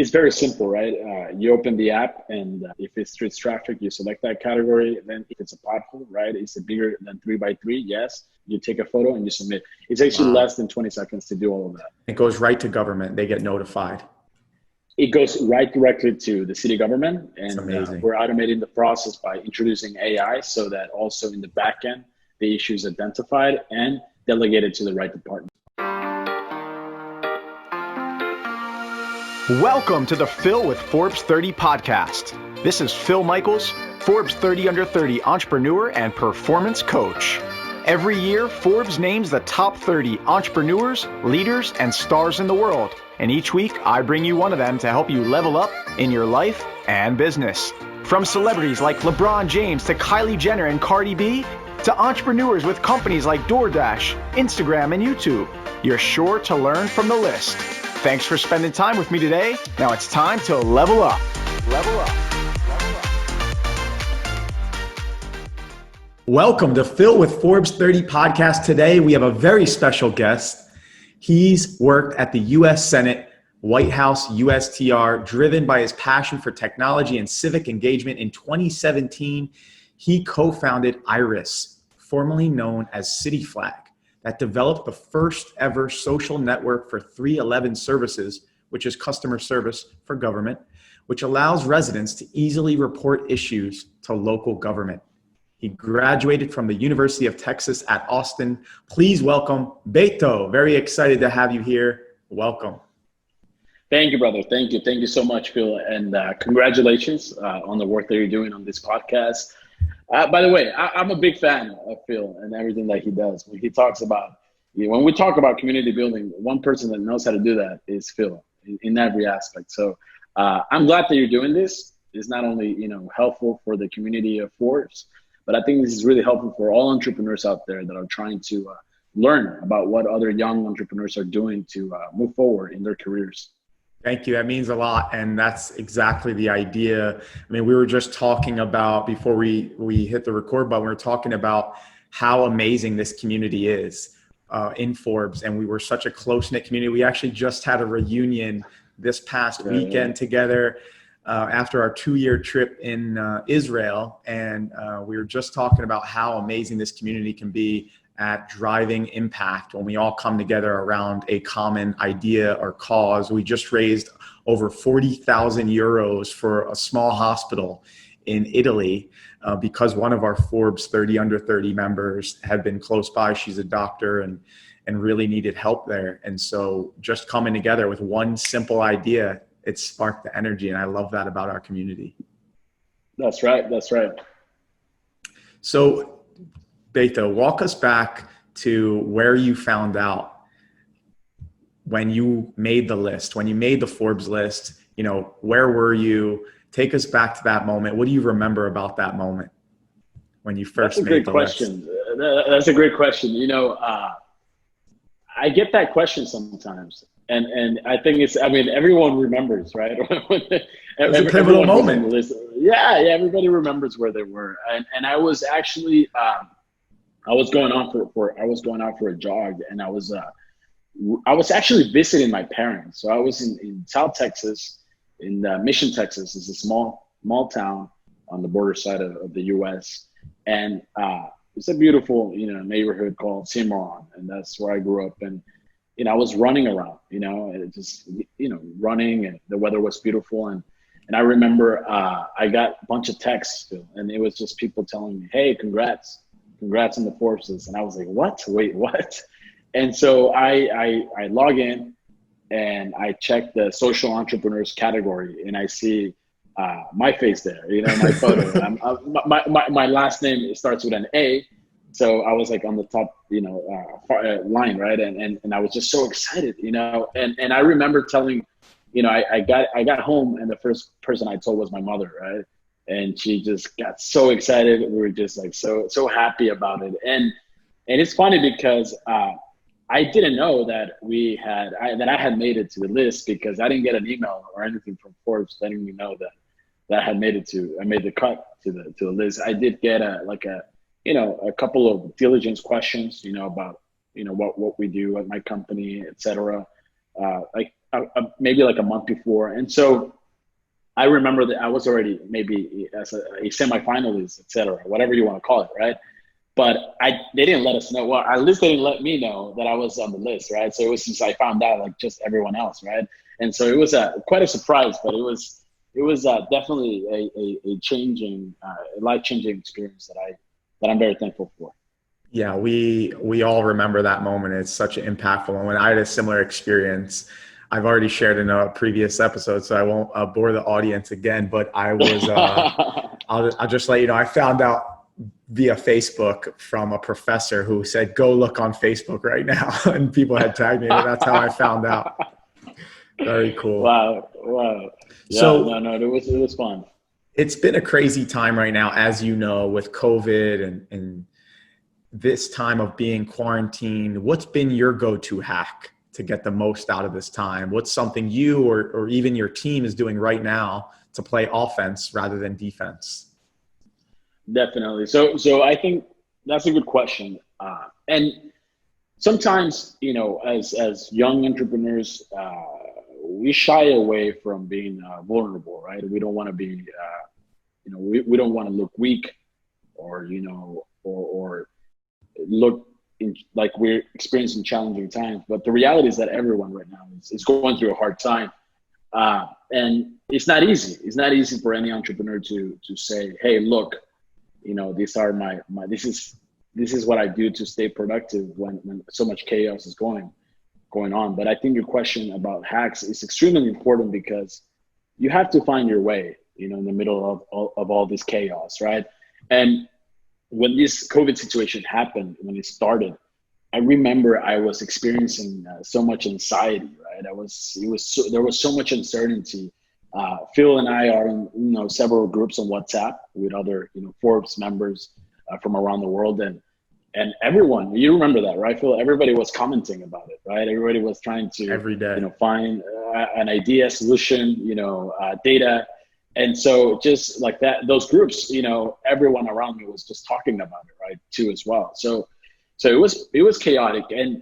It's very simple, right? You open the app, and if it's street traffic, you select that category. Then if it's a pothole, right, it's a bigger than 3x3. Yes, you take a photo and you submit. It's actually Wow. less than 20 seconds to do all of that. It goes right to government. They get notified. It goes right directly to the city government, It's and amazing. we're automating the process by introducing AI so that also in the back end, the issue is identified and delegated to the right department. Welcome to the Phil with Forbes 30 podcast. This is Phil Michaels, Forbes 30 Under 30 entrepreneur and performance coach. Every year, Forbes names the top 30 entrepreneurs, leaders, and stars in the world. And each week, I bring you one of them to help you level up in your life and business. From celebrities like LeBron James to Kylie Jenner and Cardi B, to entrepreneurs with companies like DoorDash, Instagram, and YouTube, you're sure to learn from the list. Thanks for spending time with me today. Now it's time to level up. Level up. Welcome to Phil with Forbes 30 podcast. Today, we have a very special guest. He's worked at the U.S. Senate, White House, USTR, driven by his passion for technology and civic engagement. In 2017, he co-founded Irys, formerly known as CityFlag, that developed the first ever social network for 311 services, which is customer service for government, which allows residents to easily report issues to local government. He graduated from the University of Texas at Austin. Please welcome Beto. Very excited to have you here. Welcome. Thank you, brother. Thank you. Thank you so much, Phil. And congratulations on the work that you're doing on this podcast. By the way, I'm a big fan of Phil and everything that he does. When he talks about, when we talk about community building, one person that knows how to do that is Phil in every aspect. So I'm glad that you're doing this. It's not only helpful for the community of Forbes, but I think this is really helpful for all entrepreneurs out there that are trying to learn about what other young entrepreneurs are doing to move forward in their careers. Thank you. That means a lot. And that's exactly the idea. I mean, we were just talking about, before we hit the record button, we were talking about how amazing this community is in Forbes. And we were such a close-knit community. We actually just had a reunion this past weekend together after our 2-year trip in Israel. And we were just talking about how amazing this community can be at driving impact when we all come together around a common idea or cause. We just raised over 40,000 euros for a small hospital in Italy because one of our Forbes 30 Under 30 members had been close by. She's a doctor and really needed help there. And so just coming together with one simple idea, it sparked the energy. And I love that about our community. That's right. That's right. So Beto, walk us back to where you found out when you made the list, when you made the Forbes list. Where were you? Take us back to that moment. What do you remember about that moment when you first made the list? That's a great question. I get that question sometimes. And I think everyone remembers, right? It was a pivotal moment. Yeah, everybody remembers where they were. And I was actually, I was going out for a jog, and I was actually visiting my parents. So I was in South Texas, in Mission, Texas. It's a small town on the border side of the U.S. And it's a beautiful, neighborhood called Cimarron, and that's where I grew up. And I was running around, running, and the weather was beautiful. And I remember I got a bunch of texts, and it was just people telling me, "Hey, congrats on the Forbes list." And I was like, what? Wait, what? And so I log in and I check the social entrepreneurs category, and I see my face there, my photo. My last name starts with an A. So I was like on the top, line, right? And I was just so excited, and I remember telling, I got home, and the first person I told was my mother, right? And she just got so excited. We were just like so happy about it. And it's funny because I didn't know that I had made it to the list, because I didn't get an email or anything from Forbes letting me know that I had made the cut to the list. I did get a couple of diligence questions, about what we do at my company, etc. Like maybe like a month before. And so I remember that I was already maybe as a semifinalist, et cetera, whatever you want to call it, right? But they didn't let us know. Well, at least they didn't let me know that I was on the list, right? So it was since I found out, like just everyone else, right? And so it was quite a surprise, but it was definitely a changing, life-changing experience that I'm very thankful for. Yeah, we all remember that moment. It's such an impactful moment. I had a similar experience. I've already shared in a previous episode, so I won't bore the audience again. But I was, I'll just let you know, I found out via Facebook from a professor who said, "Go look on Facebook right now," and people had tagged me, and that's how I found out. Very cool. Wow. Yeah, So no, it was fun. It's been a crazy time right now, as you know, with COVID and this time of being quarantined. What's been your go-to hack to get the most out of this time? What's something you or even your team is doing right now to play offense rather than defense? Definitely. So I think that's a good question. And sometimes, as young entrepreneurs, we shy away from being vulnerable, right? We don't want to be, we don't want to look weak or look like we're experiencing challenging times. But the reality is that everyone right now is going through a hard time. And it's not easy. It's not easy for any entrepreneur to say, hey, look, these are this is what I do to stay productive when so much chaos is going on. But I think your question about hacks is extremely important because you have to find your way, in the middle of all this chaos, right? And when this COVID situation happened, when it started, I remember I was experiencing so much anxiety, right? There was so much uncertainty. Phil and I are in several groups on WhatsApp with other Forbes members from around the world, and everyone, you remember that, right, Phil? Everybody was commenting about it, right? Everybody was trying to every day find an idea, solution, data. And so just like that, those groups, everyone around me was just talking about it, right, too, as well. So it was chaotic. And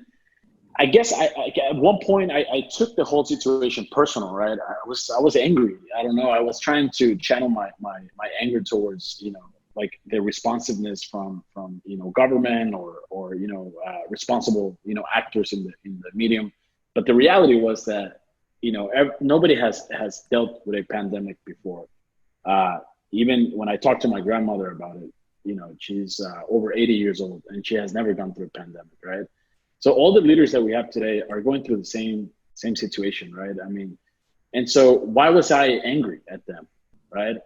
I guess I at one point I took the whole situation personal, right? I was angry. I don't know. I was trying to channel my anger towards, like the responsiveness from government or responsible, actors in the medium. But the reality was that, nobody has dealt with a pandemic before. Even when I talked to my grandmother about it, she's over 80 years old and she has never gone through a pandemic, right? So all the leaders that we have today are going through the same situation, right? I mean, and so why was I angry at them, right?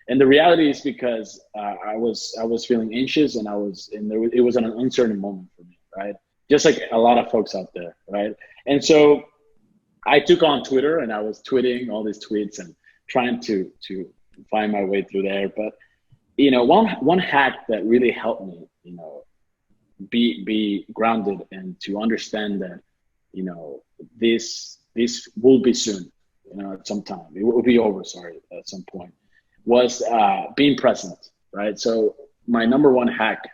And the reality is because I was feeling anxious and it was an uncertain moment for me, right? Just like a lot of folks out there, right? And so I took on Twitter and I was tweeting all these tweets and trying to find my way through there. But one hack that really helped me, be grounded and to understand that, this will be soon, at some time. It will be over, at some point, was being present, right? So my number one hack,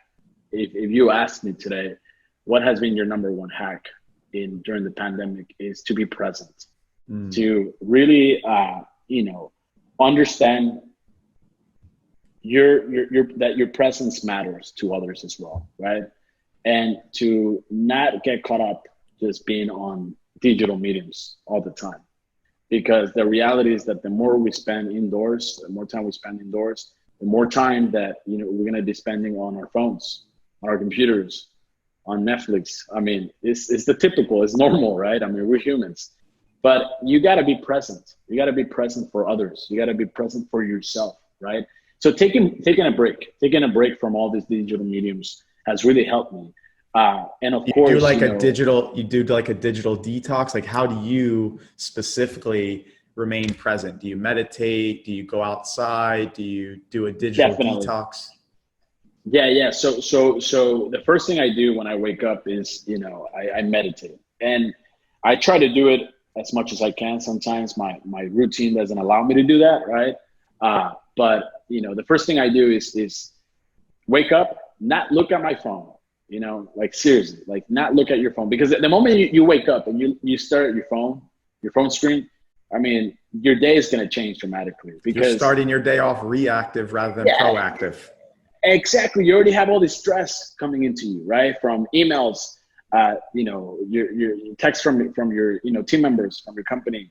if you ask me today, what has been your number one hack during the pandemic, is to be present, to really, understand that your presence matters to others as well, right? And to not get caught up just being on digital mediums all the time. Because the reality is that the more we spend indoors, the more time we spend indoors, the more time that, we're going to be spending on our phones, on our computers, on Netflix. I mean, it's the typical, it's normal, right? I mean, we're humans. But you got to be present. You got to be present for others. You got to be present for yourself, right? So taking a break from all these digital mediums has really helped me. And of course, you do like a digital detox. Like, how do you specifically remain present? Do you meditate? Do you go outside? Do you do a digital detox? Yeah. So the first thing I do when I wake up is, I meditate, and I try to do it as much as I can. Sometimes my routine doesn't allow me to do that, right? But the first thing I do is wake up, not look at my phone, like seriously, like not look at your phone, because at the moment you wake up and you stare at your phone, your phone screen, I mean, your day is going to change dramatically because you're starting your day off reactive rather than proactive. Exactly. You already have all this stress coming into you, right? From emails, your texts from your, team members, from your company,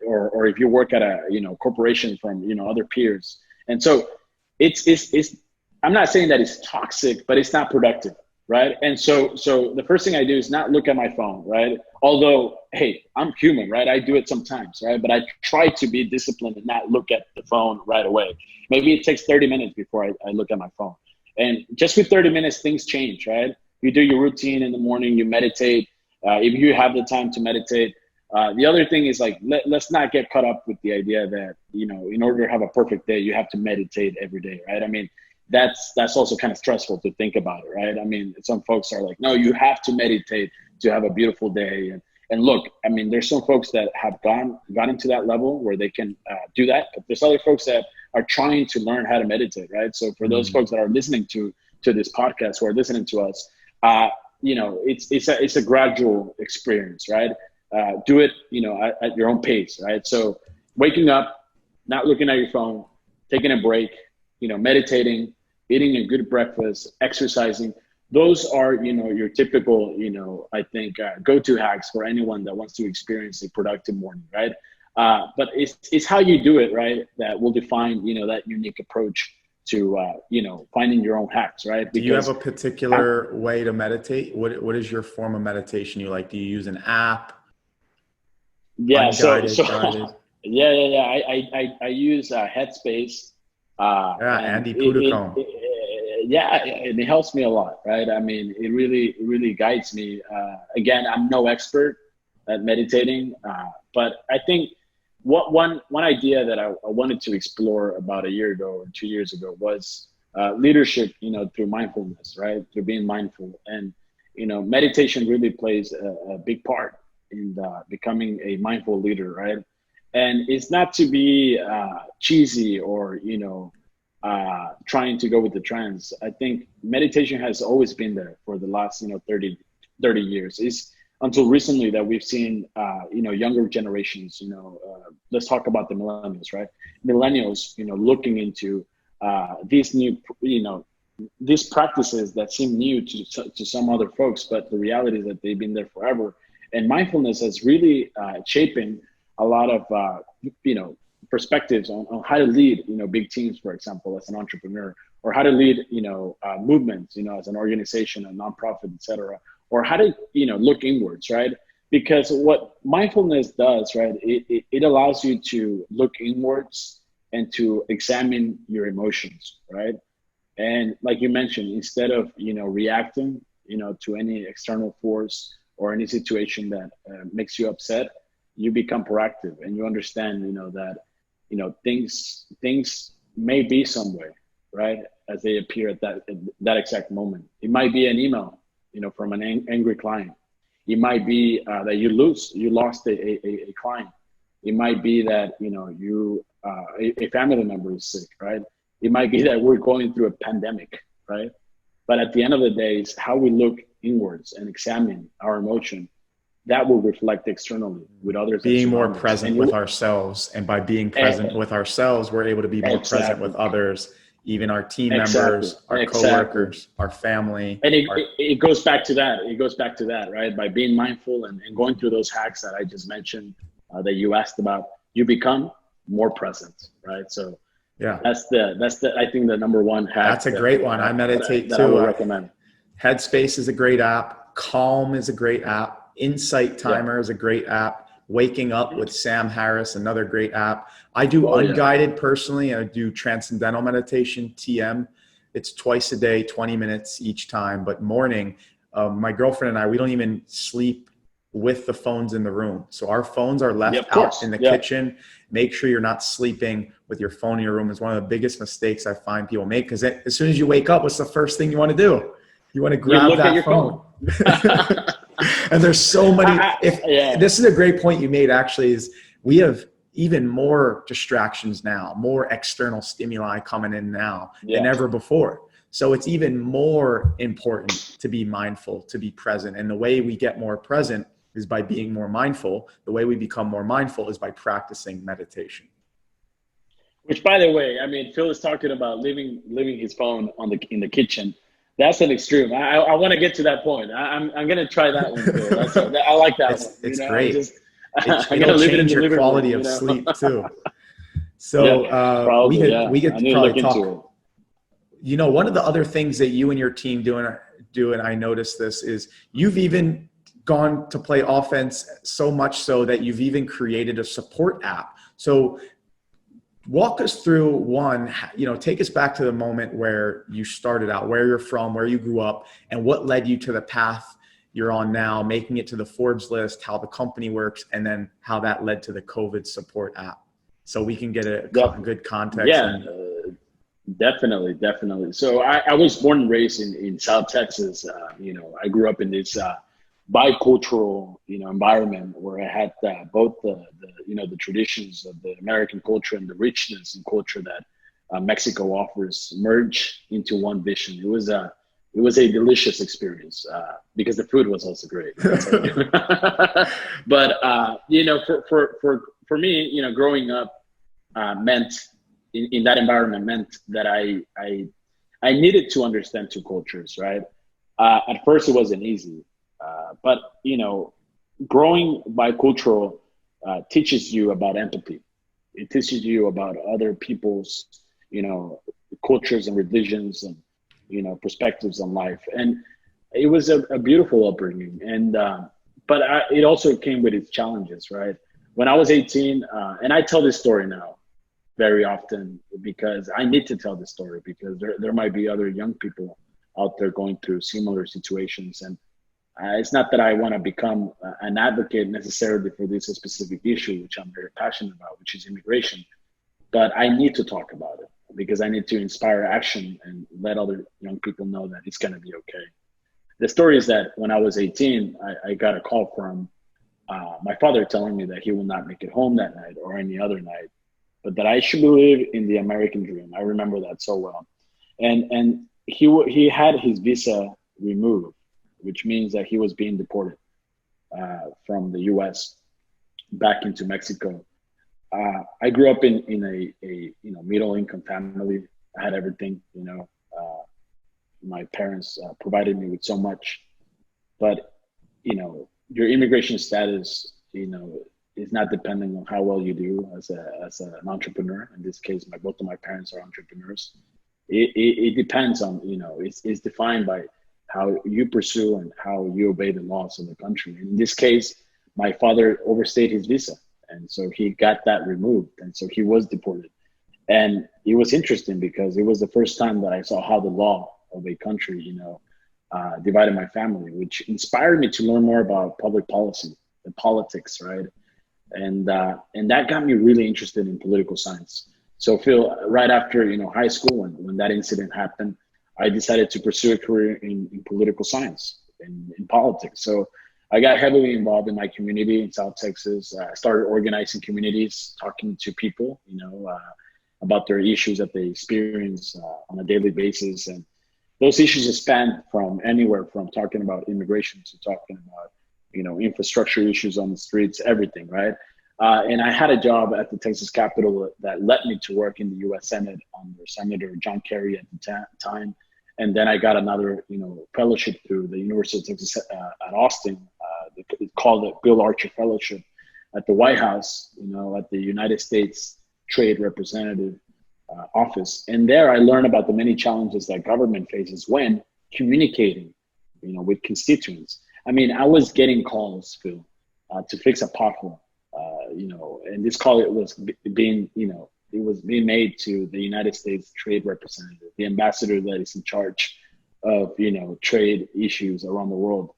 or if you work at a, corporation, from, other peers. And so it's, I'm not saying that it's toxic, but it's not productive. Right. And so the first thing I do is not look at my phone. Right. Although, hey, I'm human. Right. I do it sometimes. Right. But I try to be disciplined and not look at the phone right away. Maybe it takes 30 minutes before I look at my phone. And just with 30 minutes, things change. Right. You do your routine in the morning, you meditate. If you have the time to meditate. The other thing is, like, let's not get caught up with the idea that, in order to have a perfect day, you have to meditate every day. Right. I mean, that's also kind of stressful to think about it, right? I mean, some folks are like, no, you have to meditate to have a beautiful day. And look, I mean, there's some folks that have gotten to that level where they can do that, but there's other folks that are trying to learn how to meditate, right? So for those folks that are listening to this podcast, who are listening to us, it's a gradual experience, right? Do it, at your own pace, right? So waking up, not looking at your phone, taking a break, meditating, eating a good breakfast, exercising. Those are, your typical, I think, go-to hacks for anyone that wants to experience a productive morning, right? But it's how you do it, right, that will define, that unique approach to, finding your own hacks, right? Because do you have a particular way to meditate? What is your form of meditation you like? Do you use an app? Yeah, guided? I use Headspace. Andy Puddicombe. And it helps me a lot, right? I mean, it really guides me. Again, I'm no expert at meditating, but I think one idea that I wanted to explore about a year ago or 2 years ago was leadership, through mindfulness, right? Through being mindful. And, meditation really plays a big part in becoming a mindful leader, right? And it's not to be cheesy or, trying to go with the trends. I think meditation has always been there for the last, 30 years. It's until recently that we've seen, younger generations, let's talk about the millennials, right? Millennials, looking into these new, these practices that seem new to some other folks, but the reality is that they've been there forever. And mindfulness has really shaping a lot of, perspectives on how to lead, big teams, for example, as an entrepreneur, or how to lead, movements, as an organization, a nonprofit, et cetera, or how to, look inwards, right? Because what mindfulness does, right, it allows you to look inwards and to examine your emotions, right? And like you mentioned, instead of, reacting, to any external force or any situation that makes you upset, you become proactive and you understand, that, things may be some way, right, as they appear at that exact moment. It might be an email, from an angry client. It might be that you lost a client. It might be that, a family member is sick, right? It might be that we're going through a pandemic, right? But at the end of the day, it's how we look inwards and examine our emotion that will reflect externally with others. Being more present with ourselves. And by being present with ourselves, we're able to be more present with others, even our team members, our coworkers, our family. And it goes back to that. It goes back to that, right? By being mindful and going through those hacks that I just mentioned, that you asked about, you become more present, right? So yeah, that's I think the number one hack. That's a great one. I meditate too. I would recommend. Headspace is a great app. Calm is a great app. Insight Timer is a great app. Waking Up with Sam Harris, another great app. I do unguided personally. I do transcendental meditation, TM. It's twice a day, 20 minutes each time. But morning, my girlfriend and I, we don't even sleep with the phones in the room. So our phones are left out in the kitchen. Make sure you're not sleeping with your phone in your room. Is one of the biggest mistakes I find people make, because as soon as you wake up, what's the first thing you want to do? You want to grab that phone. And there's so many. This is a great point you made, actually, is we have even more distractions now, more external stimuli coming in now than ever before. So it's even more important to be mindful, to be present. And the way we get more present is by being more mindful. The way we become more mindful is by practicing meditation. Which, by the way, I mean, Phil is talking about leaving his phone in the kitchen. That's an extreme. I want to get to that point. I'm going to try that one, Phil. I like that one. It's great. It'll change your quality of sleep too. So we get to probably talk. You know, one of the other things that you and your team do, and I noticed this, is you've even gone to play offense so much so that you've even created a support app. So walk us through one, you know, take us back to the moment where you started out, where you're from, where you grew up, and what led you to the path you're on now, making it to the Forbes list, how the company works, and then how that led to the COVID support app. So we can get a good context. Yeah, definitely. So I was born and raised in South Texas. You know, I grew up in this bicultural, you know, environment where I had both the you know, the traditions of the American culture and the richness and culture that Mexico offers merge into one vision. It was a delicious experience because the food was also great. But you know, for me, you know, growing up meant in that environment meant that I needed to understand two cultures, right? At first, it wasn't easy. But, you know, growing bicultural teaches you about empathy. It teaches you about other people's, you know, cultures and religions and, you know, perspectives on life. And it was a beautiful upbringing. And, but it also came with its challenges, right? When I was 18, and I tell this story now very often because I need to tell this story because there might be other young people out there going through similar situations. And it's not that I want to become an advocate necessarily for this specific issue, which I'm very passionate about, which is immigration. But I need to talk about it because I need to inspire action and let other young people know that it's going to be okay. The story is that when I was 18, I got a call from my father telling me that he will not make it home that night or any other night, but that I should believe in the American dream. I remember that so well. And he had his visa removed, which means that he was being deported from the U.S. back into Mexico. I grew up in a you know, middle income family. I had everything, you know. My parents provided me with so much, but you know, your immigration status, you know, is not dependent on how well you do as an entrepreneur. In this case, both of my parents are entrepreneurs. It depends on, you know, it's defined by how you pursue and how you obey the laws of the country. In this case, my father overstayed his visa. And so he got that removed. And so he was deported. And it was interesting because it was the first time that I saw how the law of a country, you know, divided my family, which inspired me to learn more about public policy, the politics, right? And that got me really interested in political science. So Phil, right after, you know, high school and when that incident happened, I decided to pursue a career in political science, in politics. So I got heavily involved in my community in South Texas. I started organizing communities, talking to people, you know, about their issues that they experience on a daily basis. And those issues span from anywhere from talking about immigration to talking about, you know, infrastructure issues on the streets, everything, right? And I had a job at the Texas Capitol that led me to work in the U.S. Senate under Senator John Kerry at the time. And then I got another, you know, fellowship through the University of Texas at Austin, called the Bill Archer Fellowship at the White House, you know, at the United States Trade Representative Office. And there I learned about the many challenges that government faces when communicating, you know, with constituents. I mean, I was getting calls, Phil, to fix a pothole, you know, and this call, it was being made to the United States Trade Representative, the ambassador that is in charge of, you know, trade issues around the world.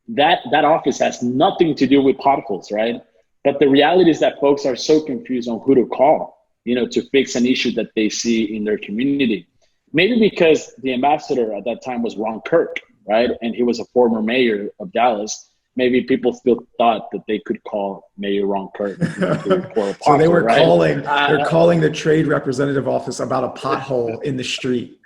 That office has nothing to do with potholes, right? But the reality is that folks are so confused on who to call, you know, to fix an issue that they see in their community. Maybe because the ambassador at that time was Ron Kirk, right? And he was a former mayor of Dallas. Maybe people still thought that they could call Mayor Ron Kirk. So they were calling the trade representative office about a pothole in the street.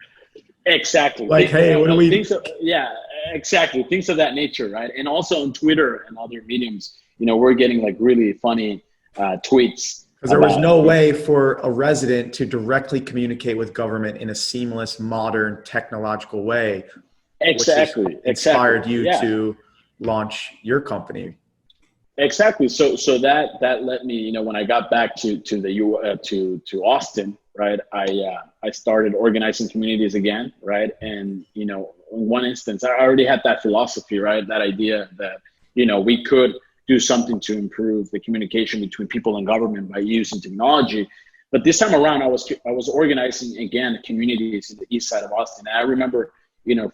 Exactly. Like, hey, what do we? Yeah, exactly, things of that nature, right? And also on Twitter and other mediums, we're getting like really funny tweets. Because there was no way for a resident to directly communicate with government in a seamless, modern, technological way. Exactly. Inspired you to launch your company. Exactly. So that let me, when I got back to Austin, right? I started organizing communities again, right? And in one instance, I already had that philosophy, right? That idea that we could do something to improve the communication between people and government by using technology. But this time around, I was organizing again communities in the east side of Austin. And I remember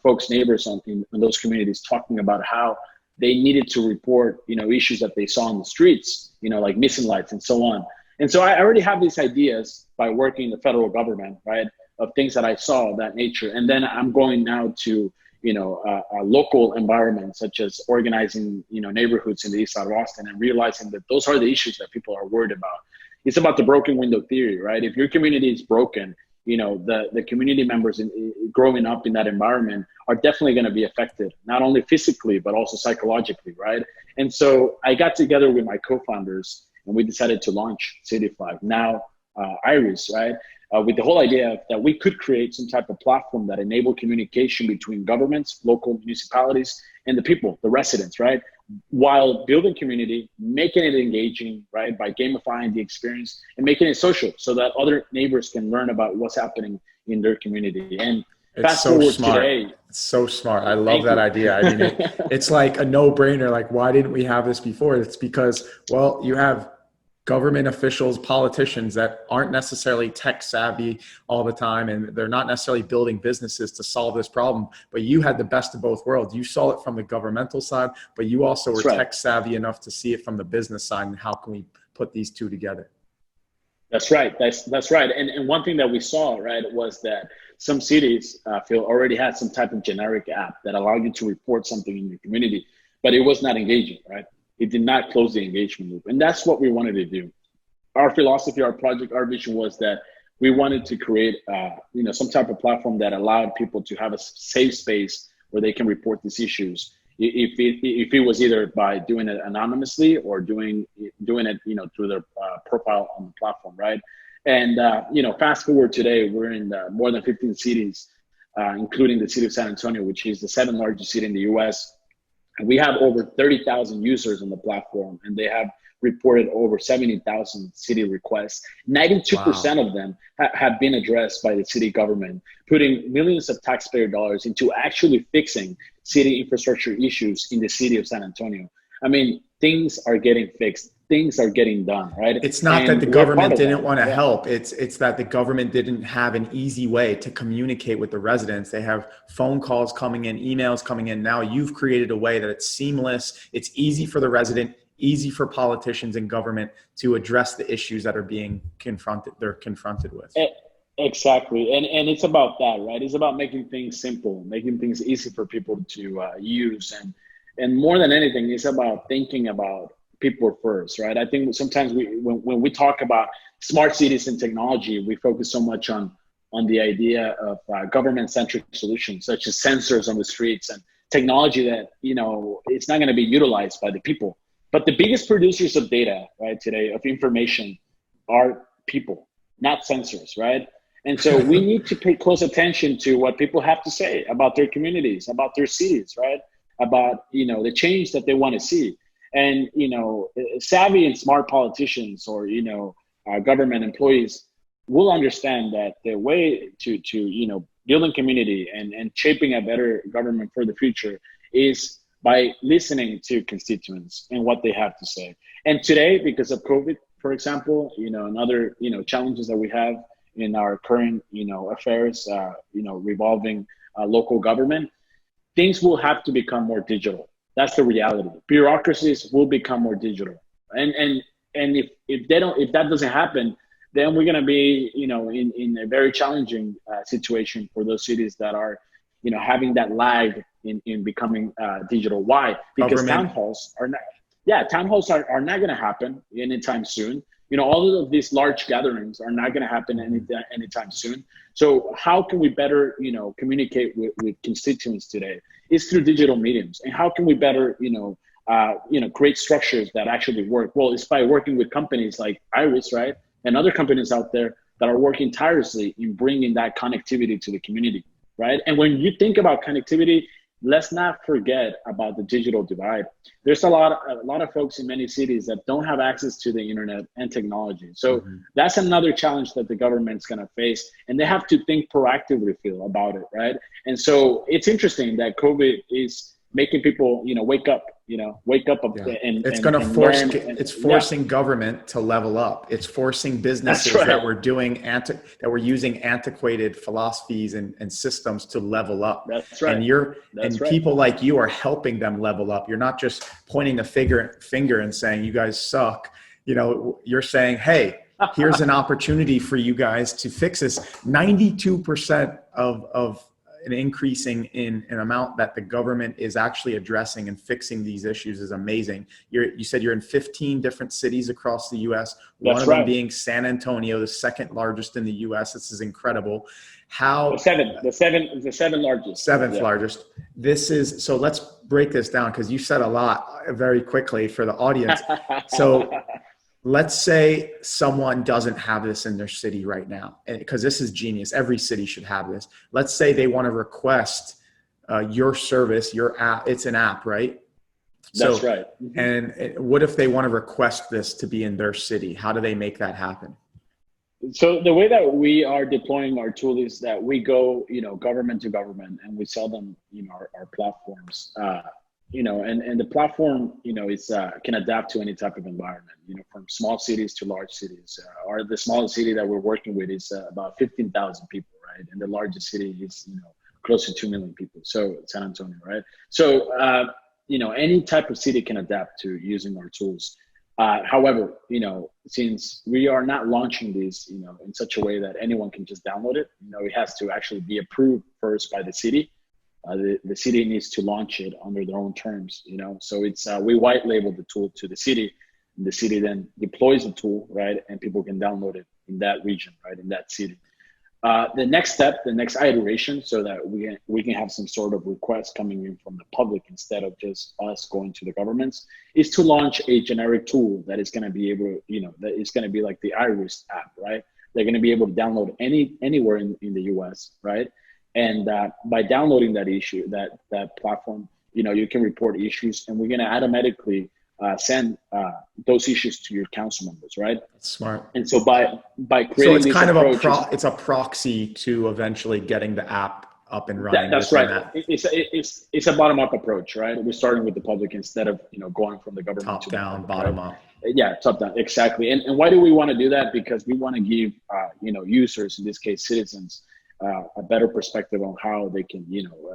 folks, neighbors in those communities talking about how they needed to report, issues that they saw in the streets, like missing lights and so on. And so I already have these ideas by working in the federal government, right, of things that I saw of that nature. And then I'm going now to, a local environment, such as organizing, neighborhoods in the east side of Austin, and realizing that those are the issues that people are worried about. It's about the broken window theory, right? If your community is broken, the community members growing up in that environment are definitely going to be affected, not only physically, but also psychologically, right? And so I got together with my co-founders and we decided to launch City Flag, now Irys, right? With the whole idea that we could create some type of platform that enabled communication between governments, local municipalities, and the people, the residents, right? While building community, making it engaging, right? By gamifying the experience and making it social so that other neighbors can learn about what's happening in their community. And it's so smart. Today, it's so smart. I love that idea. I mean, it's like a no-brainer. Like, why didn't we have this before? It's because, well, you have government officials, politicians that aren't necessarily tech savvy all the time, and they're not necessarily building businesses to solve this problem. But you had the best of both worlds. You saw it from the governmental side, but you also were tech savvy enough to see it from the business side. And how can we put these two together? That's right. That's right. And one thing that we saw, right, was that some cities already had some type of generic app that allowed you to report something in your community, but it was not engaging, right? It did not close the engagement loop. And that's what we wanted to do. Our philosophy, our project, our vision was that we wanted to create, some type of platform that allowed people to have a safe space where they can report these issues. If it was either by doing it anonymously or doing it, through their profile on the platform, right? And, fast forward today, we're in more than 15 cities, including the city of San Antonio, which is the 7th largest city in the US. And we have over 30,000 users on the platform, and they have reported over 70,000 city requests. 92% of them have been addressed by the city government, putting millions of taxpayer dollars into actually fixing city infrastructure issues in the city of San Antonio. I mean, things are getting fixed. Things are getting done, right? It's not that the government didn't want to help. It's that the government didn't have an easy way to communicate with the residents. They have phone calls coming in, emails coming in. Now you've created a way that it's seamless. It's easy for the resident, easy for politicians and government to address the issues that are being confronted with. Exactly. And it's about that, right? It's about making things simple, making things easy for people to use. And more than anything, it's about thinking about people first, right? I think sometimes when we talk about smart cities and technology, we focus so much on the idea of government-centric solutions, such as sensors on the streets and technology that, it's not going to be utilized by the people. But the biggest producers of data, right, today, of information, are people, not sensors, right? And so we need to pay close attention to what people have to say about their communities, about their cities, right? About, the change that they want to see. And, savvy and smart politicians or, government employees will understand that the way to building community and shaping a better government for the future is by listening to constituents and what they have to say. And today, because of COVID, for example, and other, challenges that we have in our current, affairs, revolving local government, things will have to become more digital. That's the reality. Bureaucracies will become more digital, and if that doesn't happen, then we're going to be in a very challenging situation for those cities that are having that lag in becoming digital. Why? Because town halls are not going to happen anytime soon. all of these large gatherings are not going to happen anytime soon. So how can we better, communicate with constituents today? It's through digital mediums. And how can we better, create structures that actually work? Well, it's by working with companies like Irys, right? And other companies out there that are working tirelessly in bringing that connectivity to the community, right? And when you think about connectivity, let's not forget about the digital divide. There's a lot of folks in many cities that don't have access to the internet and technology. So that's another challenge that the government's going to face, and they have to think proactively about it, right? And so it's interesting that COVID is making people, wake up. And it's going to force. It's forcing yeah. government to level up. It's forcing businesses right. that we're using antiquated philosophies and systems to level up. That's right. And people like you are helping them level up. You're not just pointing a finger and saying you guys suck. You're saying, hey, here's an opportunity for you guys to fix this. 92% of an increasing in an amount that the government is actually addressing and fixing these issues is amazing. You said you're in 15 different cities across the U.S. One of them being San Antonio, the second largest in the U.S. This is incredible. The seventh largest. Seventh largest. So let's break this down because you said a lot very quickly for the audience. So let's say someone doesn't have this in their city right now, because this is genius. Every city should have this. Let's say they want to request your service, your app. It's an app, right? That's right. Mm-hmm. And what if they want to request this to be in their city? How do they make that happen? So the way that we are deploying our tool is that we go, government to government, and we sell them, our platforms. And the platform, is can adapt to any type of environment, from small cities to large cities. The smallest city that we're working with is about 15,000 people, right? And the largest city is, close to 2 million people. So San Antonio, right? So, any type of city can adapt to using our tools. However, since we are not launching these, in such a way that anyone can just download it, it has to actually be approved first by the city. The city needs to launch it under their own terms, so it's we white label the tool to the city, and the city then deploys the tool, right? And people can download it in that region, right? In that city. The next step, the next iteration, so that we can have some sort of request coming in from the public instead of just us going to the governments, is to launch a generic tool that is going to be able to, that is going to be like the Irys app, right? They're going to be able to download anywhere in the US, right? And by downloading that platform, you can report issues, and we're going to automatically send those issues to your council members, right? That's smart. And so by creating, so it's kind of it's a proxy to eventually getting the app up and running. That's right. It's a bottom up approach, right? We're starting with the public instead of going from the government top down, bottom up. Yeah, top down, exactly. And why do we want to do that? Because we want to give users, in this case citizens, a better perspective on how they can,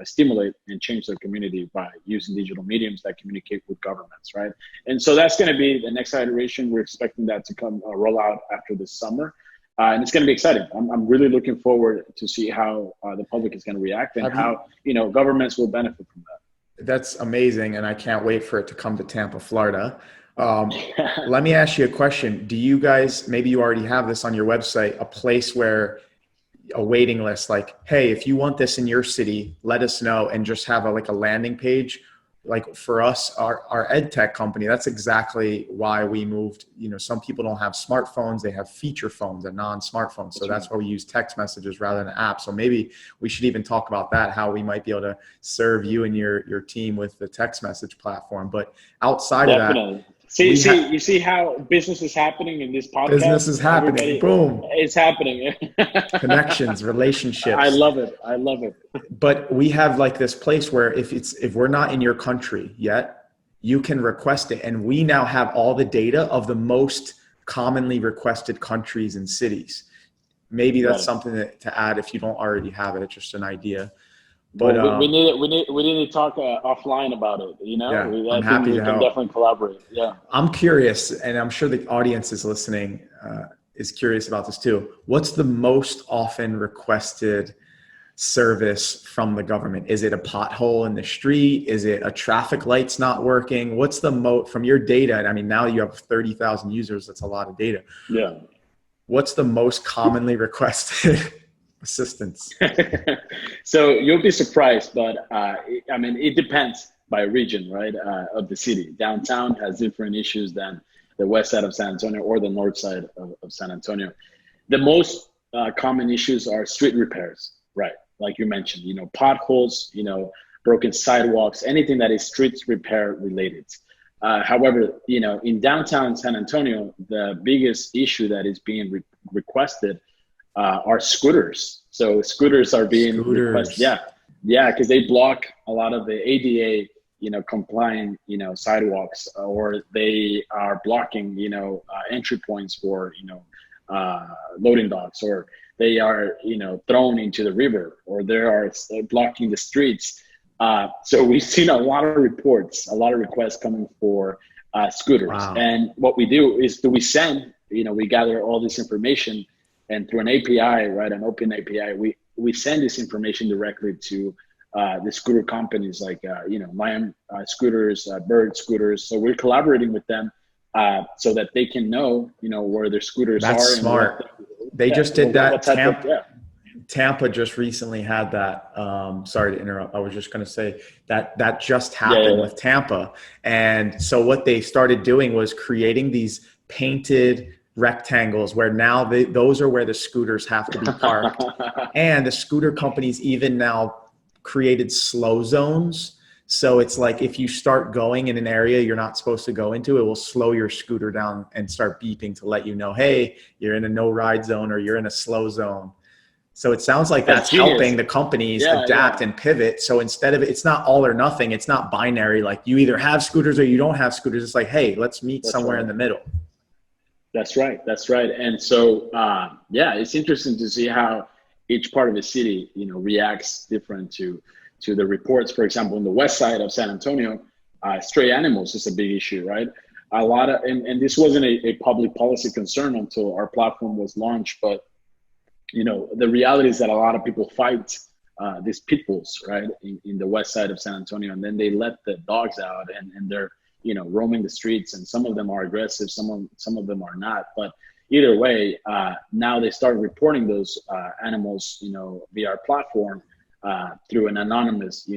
stimulate and change their community by using digital mediums that communicate with governments, right? And so that's going to be the next iteration. We're expecting that to come roll out after this summer, and it's going to be exciting. I'm really looking forward to see how the public is going to react and how governments will benefit from that. That's amazing, and I can't wait for it to come to Tampa, Florida. Let me ask you a question. Do you guys, maybe you already have this on your website, a place where a waiting list, like, hey, if you want this in your city, let us know, and just have a landing page? Like for us, our ed tech company, that's exactly why we moved. Some people don't have smartphones, they have feature phones and non-smartphones. So that's why we use text messages rather than apps. So maybe we should even talk about that, how we might be able to serve you and your team with the text message platform. But outside of that, you see how business is happening in this podcast? Business is happening. Boom. It's happening. Connections, relationships. I love it. But we have this place where if we're not in your country yet, you can request it. And we now have all the data of the most commonly requested countries and cities. Maybe that's something to add if you don't already have it. It's just an idea. But we need to talk offline about it. Yeah, I'm happy to help. Definitely collaborate. Yeah, I'm curious, and I'm sure the audience is listening is curious about this too. What's the most often requested service from the government? Is it a pothole in the street? Is it a traffic light's not working? What's the from your data? And I mean, now you have 30,000 users. That's a lot of data. Yeah. What's the most commonly requested assistance? So you'll be surprised, but I mean, it depends by region, right? Of the city. Downtown has different issues than the west side of San Antonio or the north side of San Antonio. The most common issues are street repairs, right? Like you mentioned, potholes, broken sidewalks, anything that is street repair related. However, in downtown San Antonio, the biggest issue that is being requested are scooters. So scooters are being requested. Yeah, because they block a lot of the ADA, compliant, sidewalks, or they are blocking, entry points for, loading docks, or they are, thrown into the river, or they are blocking the streets. So we've seen a lot of reports, a lot of requests coming for scooters. Wow. And what we do is we send, we gather all this information, and through an API, right, an open API, we send this information directly to the scooter companies like, Miami Scooters, Bird Scooters. So we're collaborating with them so that they can know, where their scooters are. That's smart. They just did that. Tampa just recently had that. Sorry to interrupt. I was just going to say that just happened with Tampa. And so what they started doing was creating these painted rectangles where now those are where the scooters have to be parked. And the scooter companies even now created slow zones. So it's like if you start going in an area you're not supposed to go into, it will slow your scooter down and start beeping to let you know, hey, you're in a no ride zone or you're in a slow zone. So it sounds like that's helping the companies adapt and pivot. So instead of it's not all or nothing, it's not binary. Like you either have scooters or you don't have scooters. It's like, hey, let's meet somewhere in the middle. That's right. And so, it's interesting to see how each part of the city, reacts different to the reports. For example, in the west side of San Antonio, stray animals is a big issue, right? A lot of, and this wasn't a public policy concern until our platform was launched, but the reality is that a lot of people fight these pit bulls, right, in the west side of San Antonio, and then they let the dogs out, and they're roaming the streets, and some of them are aggressive, some of them are not. But either way, now they start reporting those animals, via our platform through an anonymous,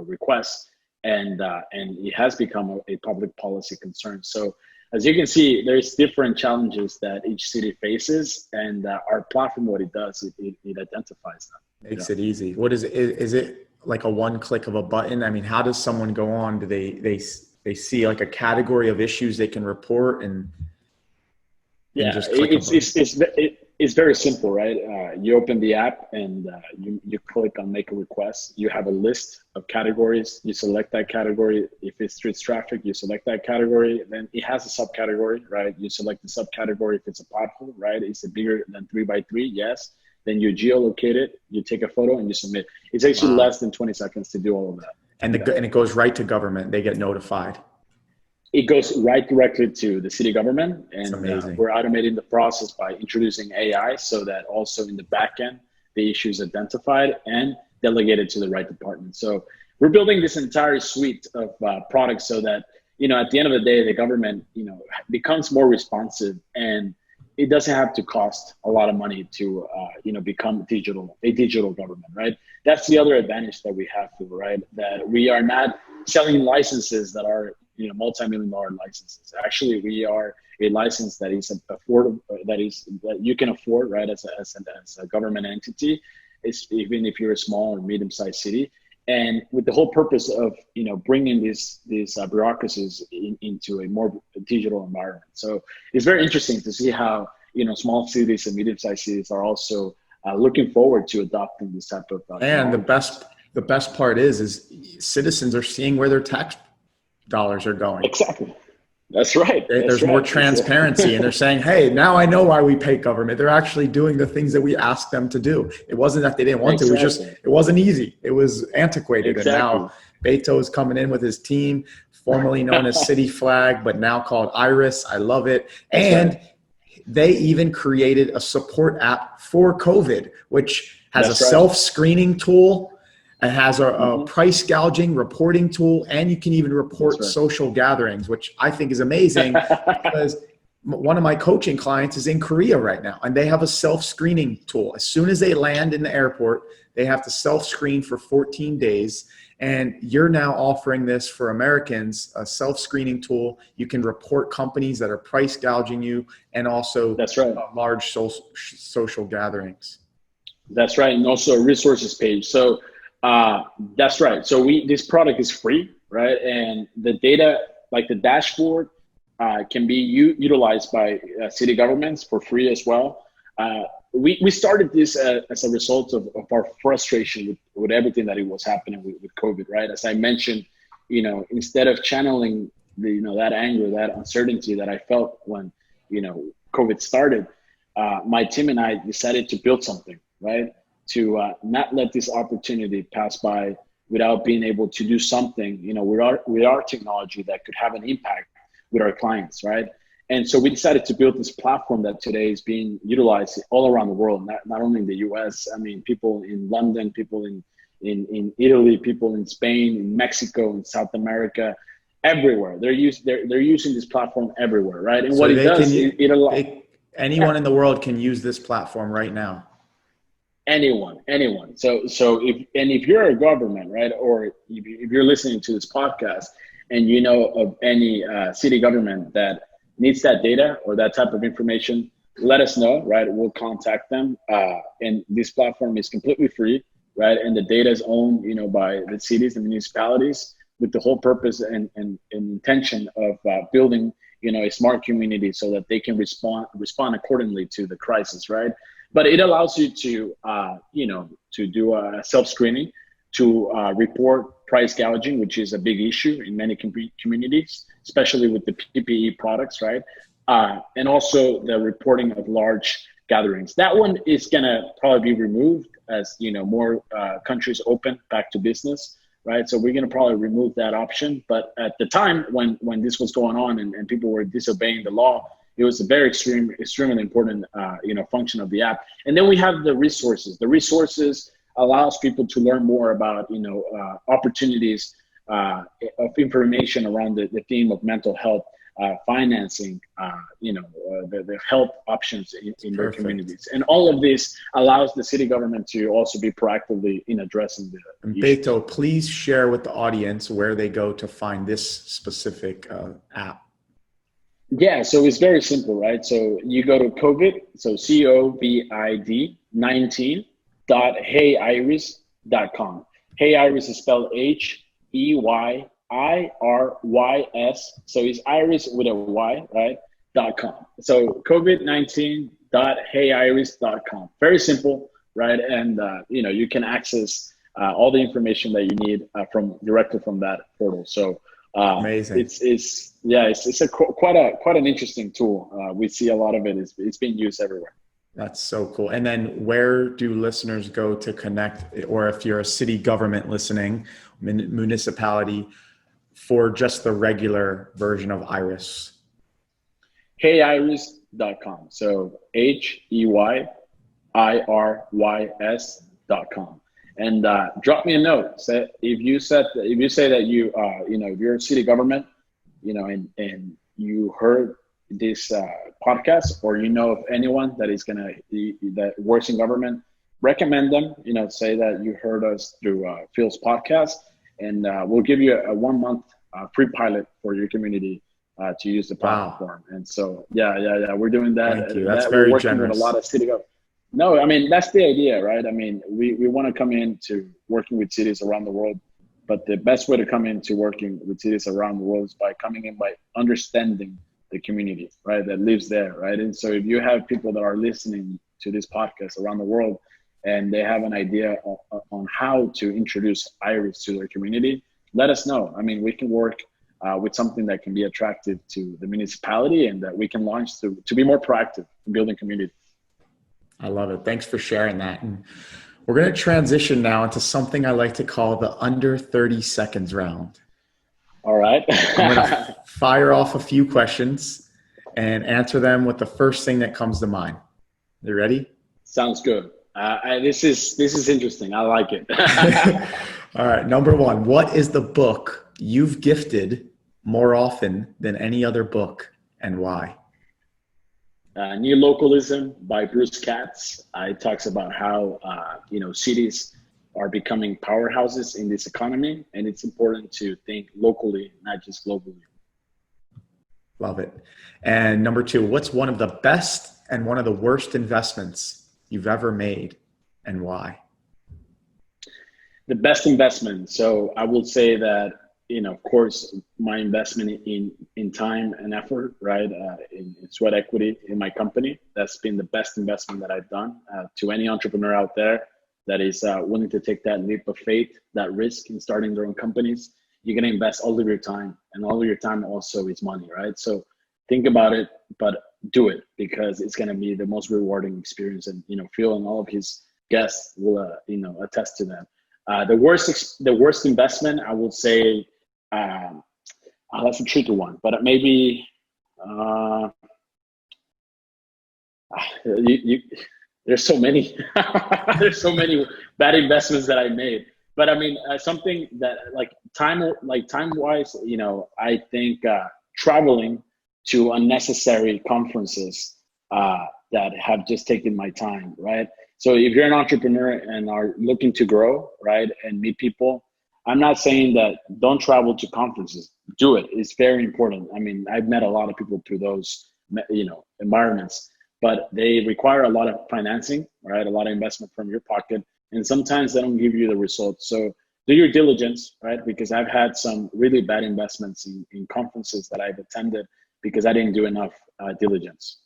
request, and it has become a public policy concern. So as you can see, there's different challenges that each city faces, and our platform, what it does, it identifies them. Makes it easy. What is it? Is it like a one click of a button? I mean, how does someone go on? Do they see like a category of issues they can report and just click it's very simple, right? You open the app and you click on make a request. You have a list of categories. You select that category. If it's street traffic, you select that category. Then it has a subcategory, right? You select the subcategory. If it's a pothole, right? Is it bigger than 3x3? Yes. Then you geolocate it. You take a photo and you submit. It's actually less than 20 seconds to do all of that. And it goes right to government. They get notified. It goes right directly to the city government, and we're automating the process by introducing AI so that also in the back end, the issue is identified and delegated to the right department. So we're building this entire suite of products so that, at the end of the day, the government, becomes more responsive, and it doesn't have to cost a lot of money to, become a digital government, right? That's the other advantage that we have, right? That we are not selling licenses that are, multi-million-dollar licenses. Actually, we are a license that is affordable, that you can afford, right? As a government entity, even if you're a small or medium-sized city, and with the whole purpose of bringing these bureaucracies into a more digital environment. So it's very interesting to see how small cities and medium-sized cities are also looking forward to adopting this type of. And the best part is citizens are seeing where their tax dollars are going. Exactly. That's right. There's more transparency, and they're saying, hey, now I know why we pay government. They're actually doing the things that we asked them to do. It wasn't that they didn't want to. It was just, it wasn't easy. It was antiquated. And now Beto is coming in with his team, formerly known as City Flag, but now called Irys. I love it. And they even created a support app for COVID, which has That's a right. self-screening tool. It has a Mhm. price gouging reporting tool, and you can even report That's right. social gatherings, which I think is amazing because one of my coaching clients is in Korea right now, and they have a self-screening tool. As soon as they land in the airport, they have to self-screen for 14 days. And you're now offering this for Americans, a self-screening tool. You can report companies that are price gouging you, and also That's right. large social gatherings. That's right. And also a resources page. So that's right. So this product is free, right? And the data, like the dashboard, can be utilized by city governments for free as well. We started this as a result of our frustration with everything that it was happening with COVID, right? As I mentioned, instead of channeling that anger, that uncertainty that I felt when, COVID started, my team and I decided to build something, right? To not let this opportunity pass by without being able to do something, with our technology that could have an impact with our clients, right? And so we decided to build this platform that today is being utilized all around the world, not only in the US. I mean, people in London, people in Italy, people in Spain, in Mexico, in South America, everywhere. They're using this platform everywhere, right? And So what it does, anyone in the world can use this platform right now. Anyone. So if you're a government, right, or if you're listening to this podcast and you know of any city government that needs that data or that type of information, let us know, right? We'll contact them. And this platform is completely free, right? And the data is owned, by the cities and municipalities with the whole purpose and intention of building, a smart community so that they can respond accordingly to the crisis, right? But it allows you to, to do a self-screening, to report price gouging, which is a big issue in many communities, especially with the PPE products, right? And also the reporting of large gatherings. That one is gonna probably be removed as, more countries open back to business, right? So we're gonna probably remove that option. But at the time when this was going on and people were disobeying the law, it was a very extremely important, function of the app. And then we have the resources. The resources allows people to learn more about, opportunities of information around the theme of mental health, financing, the health options in their communities. And all of this allows the city government to also be proactively in addressing the issues. Beto, please share with the audience where they go to find this specific app. Yeah, so it's very simple, right? So you go to COVID, so COVID 19.heyrys.com. Hey Irys is spelled HEYIRYS. So it's Irys with a Y, right? .com. So COVID19.heyrys.com. Very simple, right? And you can access all the information that you need directly from that portal. So amazing. It's quite an interesting tool. We see a lot of it. It's being used everywhere. That's so cool. And then where do listeners go to connect, or if you're a city government listening, municipality, for just the regular version of Irys? Heyrys.com. So HEYIRYS.com. And drop me a note. If you say that if you're a city government, and you heard this podcast, or of anyone that is that works in government, recommend them. Say that you heard us through Phil's podcast, and we'll give you a 1 month free pilot for your community to use the platform. Wow. And so we're doing that. Thank you. That's very generous. We're working with a lot of city government. No, I mean, that's the idea, right? I mean, we want to come into working with cities around the world, but the best way to come into working with cities around the world is by coming in by understanding the community, right, that lives there, right? And so if you have people that are listening to this podcast around the world and they have an idea on how to introduce Irys to their community, let us know. I mean, we can work with something that can be attractive to the municipality and that we can launch to be more proactive in building community. I love it. Thanks for sharing that. And we're going to transition now into something I like to call the under 30 seconds round. All right. I'm going to fire off a few questions and answer them with the first thing that comes to mind. You ready? Sounds good. This is interesting. I like it. All right. Number one, what is the book you've gifted more often than any other book, and why? Neolocalism by Bruce Katz. It talks about how cities are becoming powerhouses in this economy, and it's important to think locally, not just globally. Love it. And number two, what's one of the best and one of the worst investments you've ever made, and why? The best investment. So I will say that, of course, my investment in time and effort, right, in sweat equity in my company, that's been the best investment that I've done. To any entrepreneur out there that is willing to take that leap of faith, that risk in starting their own companies, you're going to invest all of your time, and all of your time also is money, right? So think about it, but do it, because it's going to be the most rewarding experience. And, Phil and all of his guests will, attest to that. The worst investment, I would say, that's a tricky one, but maybe there's so many, there's so many bad investments that I made. But I mean, something that time wise, I think traveling to unnecessary conferences that have just taken my time, right? So if you're an entrepreneur and are looking to grow, right, and meet people, I'm not saying that don't travel to conferences. Do it. It's very important. I mean, I've met a lot of people through those, environments, but they require a lot of financing, right? A lot of investment from your pocket. And sometimes they don't give you the results. So do your diligence, right? Because I've had some really bad investments in conferences that I've attended because I didn't do enough diligence.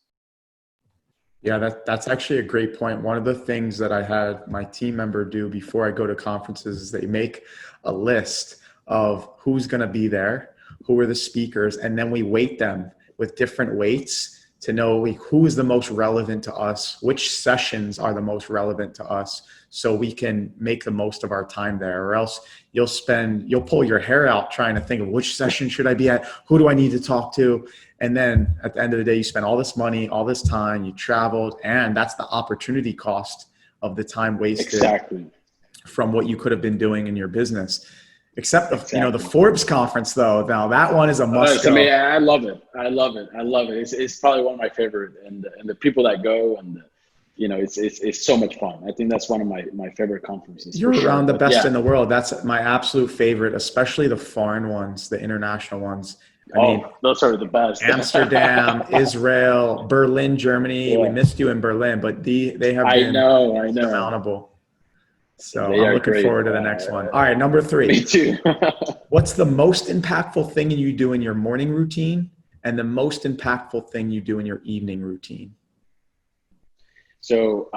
Yeah, that's actually a great point. One of the things that I had my team member do before I go to conferences is they make a list of who's going to be there, who are the speakers, and then we weight them with different weights to know who is the most relevant to us, which sessions are the most relevant to us, so we can make the most of our time there. Or else you'll pull your hair out trying to think of which session should I be at, who do I need to talk to? And then at the end of the day, you spend all this money, all this time, you traveled, and that's the opportunity cost of the time wasted from what you could have been doing in your business. Except the Forbes conference though. Now that one is a must go. I love it. It's probably one of my favorite, and the people that go, and it's so much fun. I think that's one of my favorite conferences. You're around the best in the world. That's my absolute favorite, especially the foreign ones, the international ones. I mean, those are the best. Amsterdam, Israel, Berlin, Germany. Yeah. We missed you in Berlin, but they have been insurmountable. So I'm looking forward to the next one. All right, number 3. Me too. What's the most impactful thing you do in your morning routine and the most impactful thing you do in your evening routine? So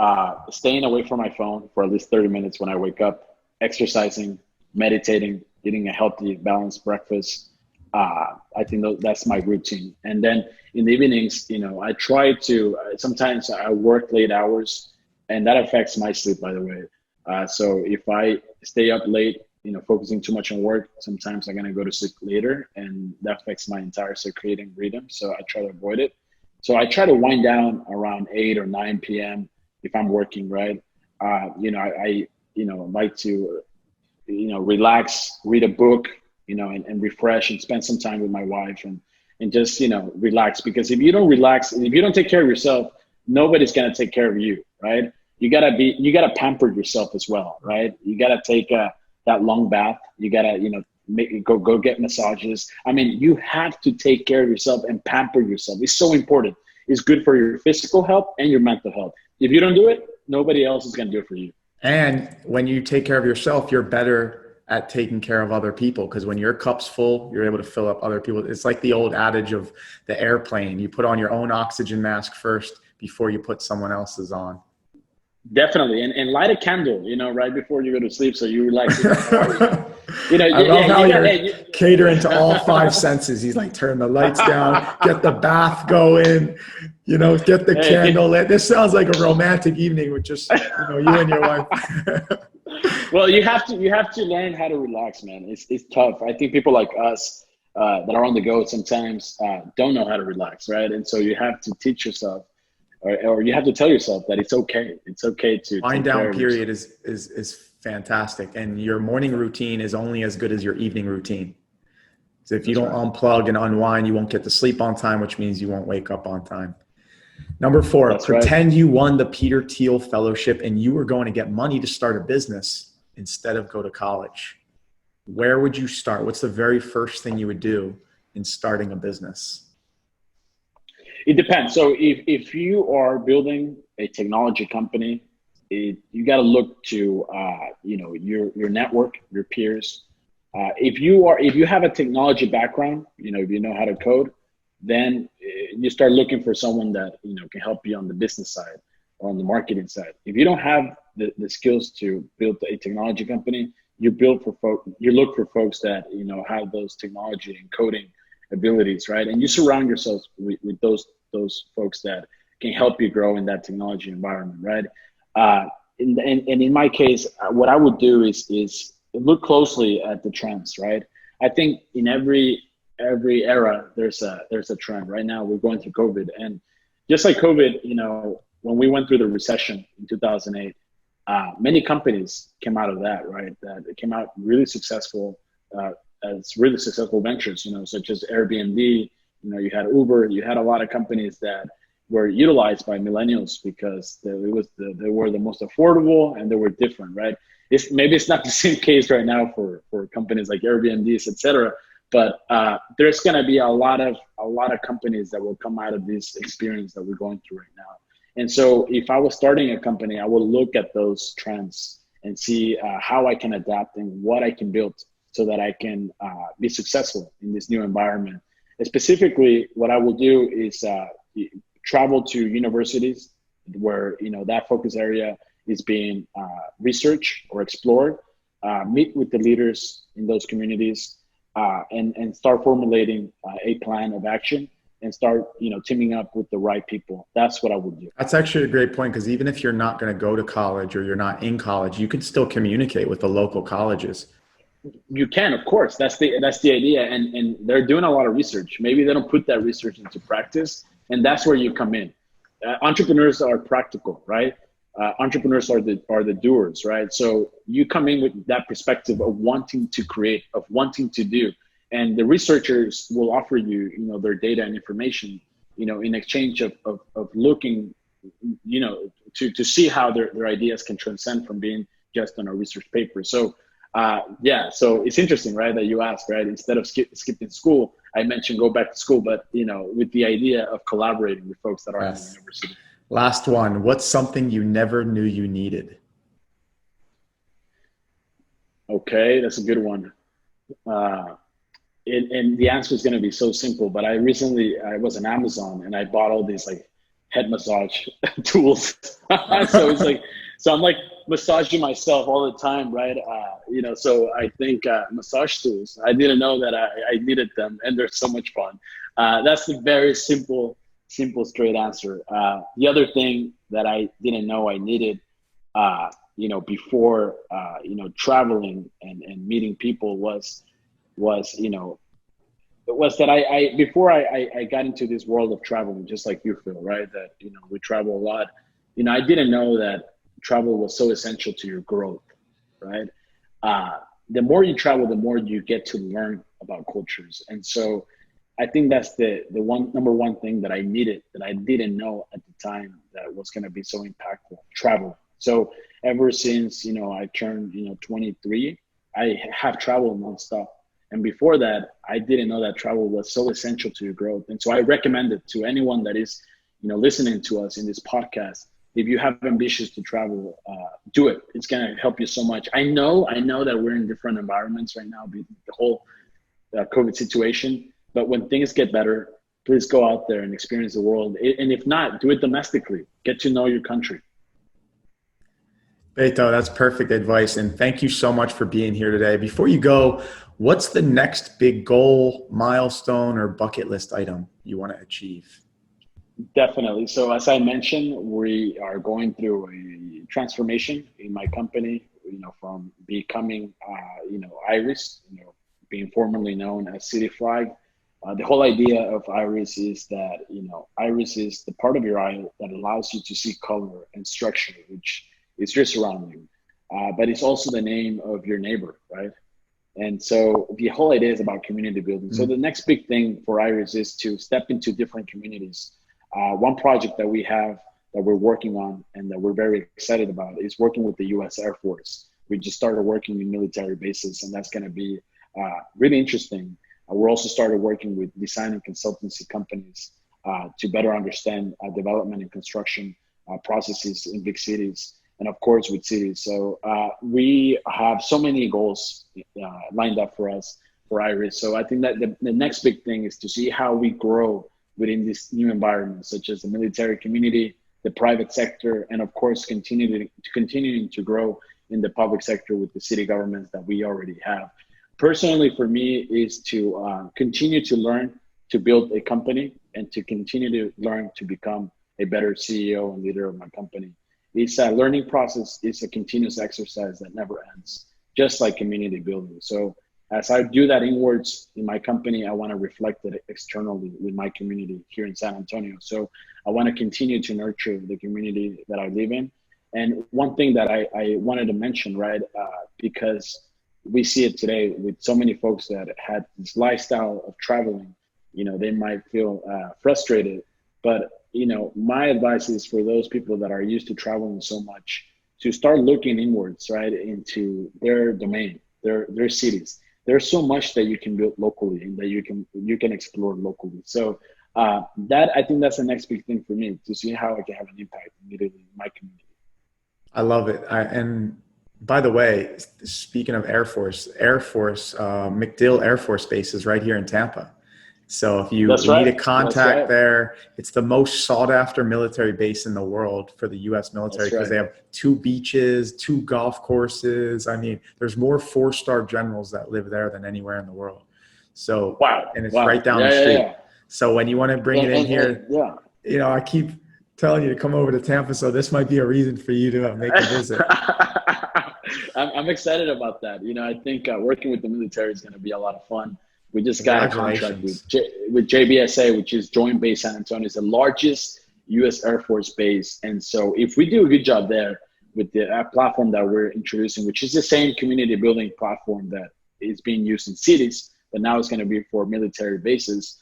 staying away from my phone for at least 30 minutes when I wake up, exercising, meditating, eating a healthy, balanced breakfast. I think that's my routine. And then in the evenings, I try to, sometimes I work late hours, and that affects my sleep, by the way. So if I stay up late, focusing too much on work, sometimes I'm going to go to sleep later, and that affects my entire circadian rhythm. So I try to avoid it. So I try to wind down around 8 or 9 p.m. if I'm working, right? I like to, relax, read a book, and refresh and spend some time with my wife and just, relax. Because if you don't relax, if you don't take care of yourself, nobody's going to take care of you, right? You gotta pamper yourself as well, right? You gotta take that long bath. You gotta, go get massages. I mean, you have to take care of yourself and pamper yourself. It's so important. It's good for your physical health and your mental health. If you don't do it, nobody else is gonna do it for you. And when you take care of yourself, you're better at taking care of other people, because when your cup's full, you're able to fill up other people. It's like the old adage of the airplane. You put on your own oxygen mask first before you put someone else's on. Definitely. And light a candle, right before you go to sleep, so you relax. I love how you're catering to all 5 senses. He's like, turn the lights down, get the bath going, get the candle lit. This sounds like a romantic evening with just, you and your wife. Well, you have to learn how to relax, man. It's tough. I think people like us that are on the go sometimes don't know how to relax, right? And so you have to teach yourself. or you have to tell yourself that it's okay. It's okay to Wind take care down of period yourself. is fantastic. And your morning routine is only as good as your evening routine. So if you That's don't right. unplug and unwind, you won't get to sleep on time, which means you won't wake up on time. Number 4, That's right. pretend you won the Peter Thiel Fellowship and you were going to get money to start a business instead of go to college. Where would you start? What's the very first thing you would do in starting a business? It depends. So if you are building a technology company, you got to look to your network, your peers. If you have a technology background, if you know how to code, then you start looking for someone that can help you on the business side or on the marketing side. If you don't have the skills to build a technology company, you look for folks that have those technology and coding abilities, right? And you surround yourself with those folks that can help you grow in that technology environment, right? And in my case, what I would do is look closely at the trends, right? I think in every era there's a trend. Right now we're going through COVID, and just like COVID, when we went through the recession in 2008, many companies came out of that, right? That came out really successful as really successful ventures, such as Airbnb. You had Uber. You had a lot of companies that were utilized by millennials because they were the most affordable and they were different, right? Maybe it's not the same case right now for companies like Airbnbs, et cetera. But there's going to be a lot of companies that will come out of this experience that we're going through right now. And so if I was starting a company, I would look at those trends and see how I can adapt and what I can build so that I can be successful in this new environment. And specifically, what I will do is travel to universities where that focus area is being researched or explored, meet with the leaders in those communities, and start formulating a plan of action and start teaming up with the right people. That's what I would do. That's actually a great point, because even if you're not going to go to college or you're not in college, you can still communicate with the local colleges. You can, of course. That's the idea, and they're doing a lot of research. Maybe they don't put that research into practice, and that's where you come in. Entrepreneurs are practical, right? Entrepreneurs are the doers, right? So you come in with that perspective of wanting to create, of wanting to do, and the researchers will offer you, their data and information, in exchange of looking, to see how their ideas can transcend from being just on a research paper. So. So it's interesting, right, that you asked, right? Instead of skipping school, I mentioned go back to school, but with the idea of collaborating with folks that are in the university. Last one. What's something you never knew you needed? Okay, that's a good one. And the answer is going to be so simple, but I was on Amazon and I bought all these like head massage tools. So I'm like massaging myself all the time, right? So I think massage tools, I didn't know that I needed them, and they're so much fun. That's the very simple, straight answer. The other thing that I didn't know I needed, before, traveling and meeting people was that before I got into this world of traveling, just like you feel, right? That, we travel a lot. I didn't know that travel was so essential to your growth, right? The more you travel, the more you get to learn about cultures. And so I think that's the number one thing that I needed, that I didn't know at the time that was going to be so impactful, travel. So ever since, I turned, 23, I have traveled nonstop. And before that, I didn't know that travel was so essential to your growth. And so I recommend it to anyone that is, listening to us in this podcast. If you have ambitions to travel, do it. It's going to help you so much. I know that we're in different environments right now, the whole COVID situation. But when things get better, please go out there and experience the world. And if not, do it domestically. Get to know your country. Beto, that's perfect advice. And thank you so much for being here today. Before you go, what's the next big goal, milestone, or bucket list item you want to achieve? Definitely. So as I mentioned, we are going through a transformation in my company, from becoming, Irys, being formerly known as City Flag, The whole idea of Irys is that, Irys is the part of your eye that allows you to see color and structure, which is your surrounding. But it's also the name of your neighbor, right? And so the whole idea is about community building. So the next big thing for Irys is to step into different communities. One project that we have that we're working on and that we're very excited about is working with the US Air Force. We just started working in military bases, and that's going to be really interesting. We're also started working with design and consultancy companies to better understand development and construction processes in big cities, and of course with cities. So we have so many goals lined up for us for Irys. So I think that the next big thing is to see how we grow within this new environment, such as the military community, the private sector, and of course continuing to grow in the public sector with the city governments that we already have. Personally, for me, is to continue to learn to build a company and to continue to learn to become a better CEO and leader of my company. It's a learning process. It's a continuous exercise that never ends, just like community building. So as I do that inwards in my company, I want to reflect it externally with my community here in San Antonio. So I want to continue to nurture the community that I live in. And one thing that I wanted to mention, right, because we see it today with so many folks that had this lifestyle of traveling, they might feel frustrated. But, my advice is for those people that are used to traveling so much to start looking inwards, right, into their domain, their cities. There's so much that you can build locally and that you can explore locally. So that I think that's the next big thing for me, to see how I can have an impact immediately in my community. I love it. And by the way, speaking of Air Force, MacDill Air Force Base is right here in Tampa. So if you need a contact there, it's the most sought after military base in the world for the U.S. military, because they have 2 beaches, 2 golf courses. I mean, there's more 4-star generals that live there than anywhere in the world. So, and it's right down the street. Yeah. So when you want to bring it in here, I keep telling you to come over to Tampa. So this might be a reason for you to make a visit. I'm excited about that. I think working with the military is going to be a lot of fun. We just got a contract with JBSA, which is Joint Base San Antonio. It's the largest U.S. Air Force base. And so if we do a good job there with the platform that we're introducing, which is the same community building platform that is being used in cities, but now it's going to be for military bases,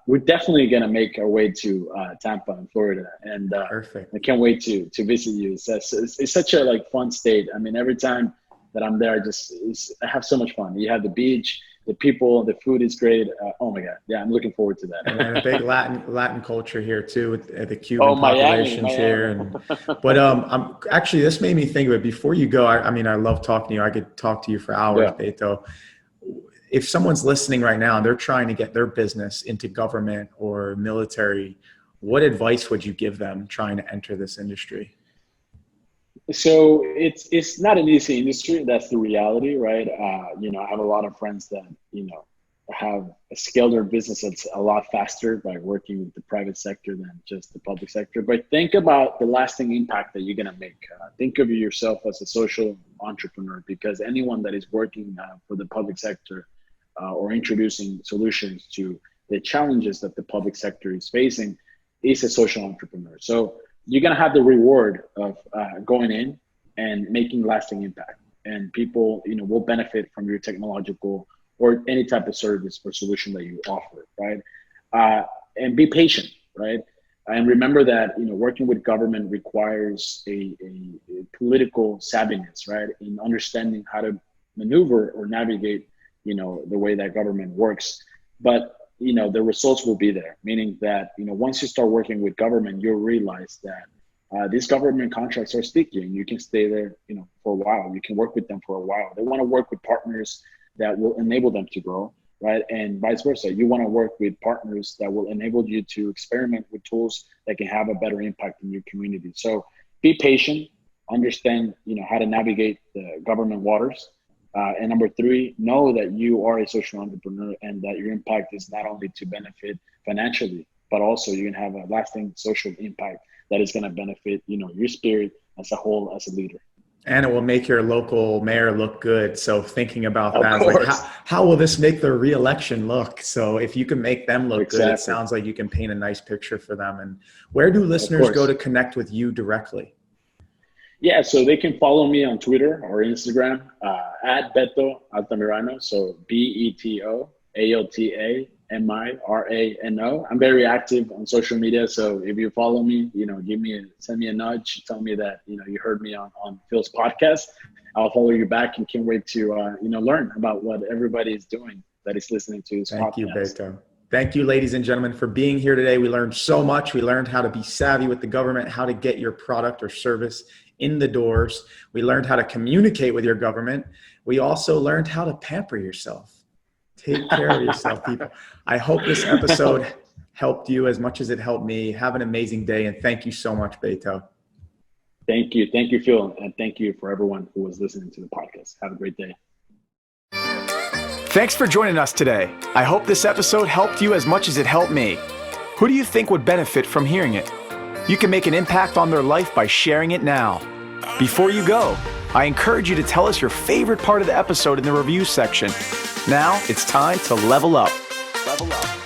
we're definitely going to make our way to Tampa in Florida. And I can't wait to visit you. It's such a fun state. I mean, every time that I'm there, I have so much fun. You have the beach, the people, the food is great. Oh my God. Yeah, I'm looking forward to that. And a big Latin culture here too, with the Cuban populations here. But I'm actually, this made me think of it. Before you go, I mean, I love talking to you. I could talk to you for hours, Beto. If someone's listening right now and they're trying to get their business into government or military, what advice would you give them trying to enter this industry? So it's not an easy industry. That's the reality, right? I have a lot of friends that, have scaled their business that's a lot faster by working with the private sector than just the public sector. But think about the lasting impact that you're going to make. Think of yourself as a social entrepreneur, because anyone that is working for the public sector or introducing solutions to the challenges that the public sector is facing is a social entrepreneur. So you're going to have the reward of going in and making lasting impact, and people, will benefit from your technological or any type of service or solution that you offer, right? And be patient, right? And remember that, working with government requires a political savviness, right? In understanding how to maneuver or navigate, the way that government works. But the results will be there, meaning that, once you start working with government, you'll realize that these government contracts are sticky and you can stay there, for a while. You can work with them for a while. They want to work with partners that will enable them to grow, right? And vice versa. You want to work with partners that will enable you to experiment with tools that can have a better impact in your community. So be patient, understand, how to navigate the government waters. And number 3, know that you are a social entrepreneur and that your impact is not only to benefit financially, but also you can have a lasting social impact that is going to benefit, your spirit as a whole, as a leader. And it will make your local mayor look good. So thinking about that, Of like course. how will this make their reelection look? So if you can make them look Exactly. good, it sounds like you can paint a nice picture for them. And where do listeners course. go to connect with you directly? Yeah, so they can follow me on Twitter or Instagram at Beto Altamirano. So BETO ALTAMIRANO. I'm very active on social media. So if you follow me, send me a nudge, tell me that, you heard me on Phil's podcast. I'll follow you back and can't wait to, learn about what everybody is doing that is listening to this podcast. Thank you, Beto. Thank you, ladies and gentlemen, for being here today. We learned so much. We learned how to be savvy with the government, how to get your product or service in the doors. We learned how to communicate with your government. We also learned how to pamper yourself. Take care of yourself, people. I hope this episode helped you as much as it helped me. Have an amazing day, and thank you so much, Beto. Thank you. Thank you, Phil, and thank you for everyone who was listening to the podcast. Have a great day. Thanks for joining us today. I hope this episode helped you as much as it helped me. Who do you think would benefit from hearing it? You can make an impact on their life by sharing it now. Before you go, I encourage you to tell us your favorite part of the episode in the review section. Now it's time to level up. Level up.